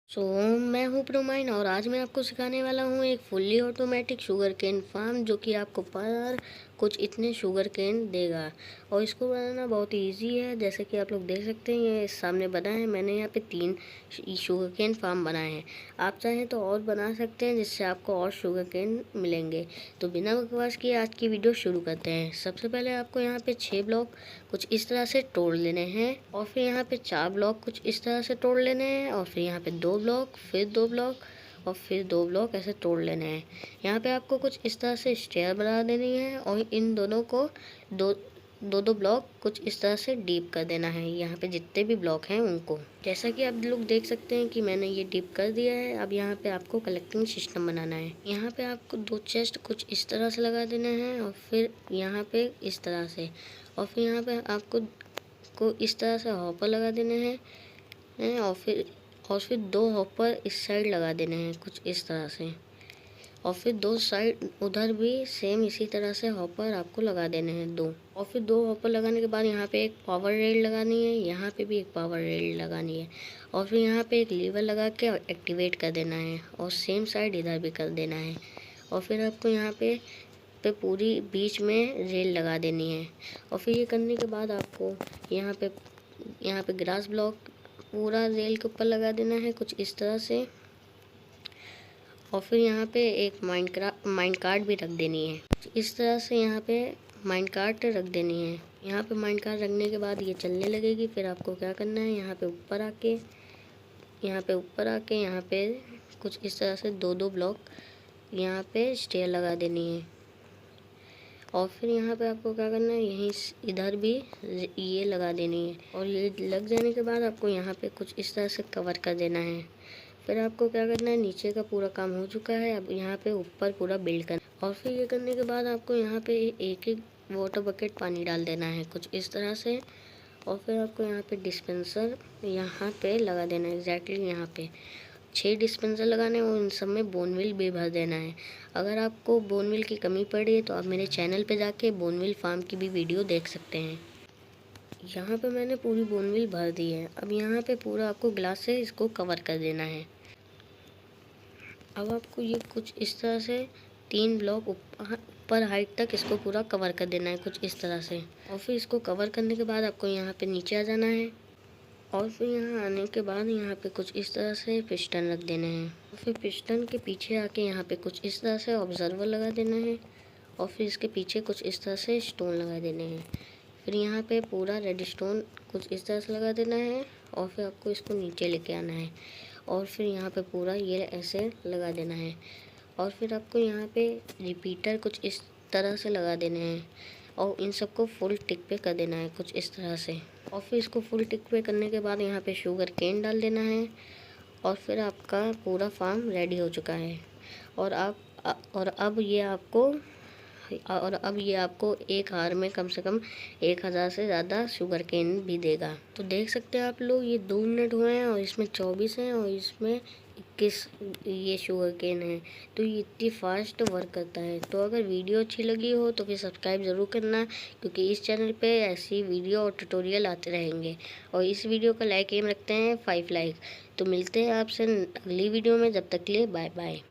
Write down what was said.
सो मैं हूँ प्रोमाइन और आज मैं आपको सिखाने वाला हूँ एक fully automatic sugar cane farm जो कि आपको पर कुछ इतने शुगर केन देगा। और इसको बनाना बहुत इजी है, जैसे कि आप लोग देख सकते हैं ये सामने बना है। मैंने यहाँ पे 3 शुगर केन फार्म बनाए हैं। आप चाहें तो और बना सकते हैं जिससे आपको और शुगर केन मिलेंगे। तो बिना बकवास किए आज की वीडियो शुरू करते हैं। सबसे पहले आपको यहाँ पे 6 ब्लॉक कुछ इस तरह से तोड़ लेने हैं और फिर यहाँ पे 4 ब्लॉक कुछ इस तरह से तोड़ लेने हैं और फिर यहाँ पे 2 ब्लॉक, फिर 2 ब्लॉक और फिर 2 ब्लॉक ऐसे तोड़ लेने हैं। यहाँ पे आपको कुछ इस तरह से स्टेयर बना देनी है और इन दोनों को दो दो ब्लॉक कुछ इस तरह से डीप कर देना है। यहाँ पे जितने भी ब्लॉक हैं उनको, जैसा कि आप लोग देख सकते हैं कि मैंने ये डीप कर दिया है। अब यहाँ पे आपको कलेक्टिंग सिस्टम बनाना है। यहाँ पे आपको 2 चेस्ट कुछ इस तरह से लगा देना है और फिर यहाँ पे इस तरह से, और फिर यहाँ पे आपको इस तरह से हॉपर लगा देने हैं और फिर 2 हॉपर इस साइड लगा देने हैं कुछ इस तरह से, और फिर 2 साइड उधर भी सेम इसी तरह से हॉपर आपको लगा देने हैं 2। और फिर 2 हॉपर लगाने के बाद यहाँ पे एक पावर रेल लगानी है, यहाँ पे भी एक पावर रेल लगानी है और फिर यहाँ पे एक लीवर लगा के एक्टिवेट कर देना है और सेम साइड इधर भी कर देना है। और फिर आपको यहाँ पे पूरी बीच में रेल लगा देनी है। और फिर ये करने के बाद आपको यहाँ पे ग्रास ब्लॉक पूरा रेल के ऊपर लगा देना है कुछ इस तरह से। और फिर यहाँ पे एक माइंड कार्ड भी रख देनी है इस तरह से। यहाँ पे माइंड कार्ड रख देनी है। यहाँ पे माइंड कार्ड रखने के बाद ये चलने लगेगी। फिर आपको क्या करना है, यहाँ पे ऊपर आके यहाँ पे कुछ इस तरह से 2 ब्लॉक यहाँ पे स्टेयर लगा देनी है। और फिर यहाँ पे आपको क्या करना है, यहीं इधर भी ये लगा देनी है। और ये लग जाने के बाद आपको यहाँ पे कुछ इस तरह से कवर कर देना है। फिर आपको क्या करना है, नीचे का पूरा काम हो चुका है, अब यहाँ पे ऊपर पूरा बिल्ड करना। और फिर ये करने के बाद आपको यहाँ पे एक एक वाटर बकेट पानी डाल देना है कुछ इस तरह से। और फिर आपको यहाँ पे डिस्पेंसर यहाँ पे लगा देना है। एग्जैक्टली यहाँ पे 6 डिस्पेंसर लगाने और इन सब में बोनविल भी भर देना है। अगर आपको बोनविल की कमी पड़ी है तो आप मेरे चैनल पे जाके बोनविल फार्म की भी वीडियो देख सकते हैं। यहाँ पे मैंने पूरी बोनविल भर दी है। अब यहाँ पे पूरा आपको ग्लास से इसको कवर कर देना है। अब आपको ये कुछ इस तरह से 3 ब्लॉक ऊपर हाइट तक इसको पूरा कवर कर देना है कुछ इस तरह से। और फिर इसको कवर करने के बाद आपको यहाँ पे नीचे आ जाना है। और फिर यहाँ आने के बाद यहाँ पे कुछ इस तरह से पिस्टन रख देने हैं। और फिर पिस्टन के पीछे आके यहाँ पे कुछ इस तरह से ऑब्जर्वर लगा देना है। और फिर इसके पीछे कुछ इस तरह से स्टोन लगा देने हैं। फिर यहाँ पे पूरा रेड स्टोन कुछ इस तरह से लगा देना है। और फिर आपको इसको नीचे लेके आना है और फिर यहाँ पे पूरा ये ऐसे लगा देना है। और फिर आपको यहाँ पे रिपीटर कुछ इस तरह से लगा देने हैं और इन सबको फुल टिक पे कर देना है कुछ इस तरह से। और फिर इसको फुल टिक पे करने के बाद यहाँ पे शुगर केन डाल देना है और फिर आपका पूरा फार्म रेडी हो चुका है। और अब ये आपको एक हार में कम से कम 1000 से ज़्यादा शुगर केन भी देगा। तो देख सकते हैं आप लोग, ये 2 मिनट हुए हैं और इसमें 24 हैं और इसमें 21 ये शुगर केन है। तो ये इतनी फास्ट वर्क करता है। तो अगर वीडियो अच्छी लगी हो तो फिर सब्सक्राइब ज़रूर करना, क्योंकि इस चैनल पे ऐसी वीडियो और ट्यूटोरियल आते रहेंगे। और इस वीडियो का लाइक एम रखते हैं 5 लाइक। तो मिलते हैं आपसे अगली वीडियो में, जब तक के लिए बाय बाय।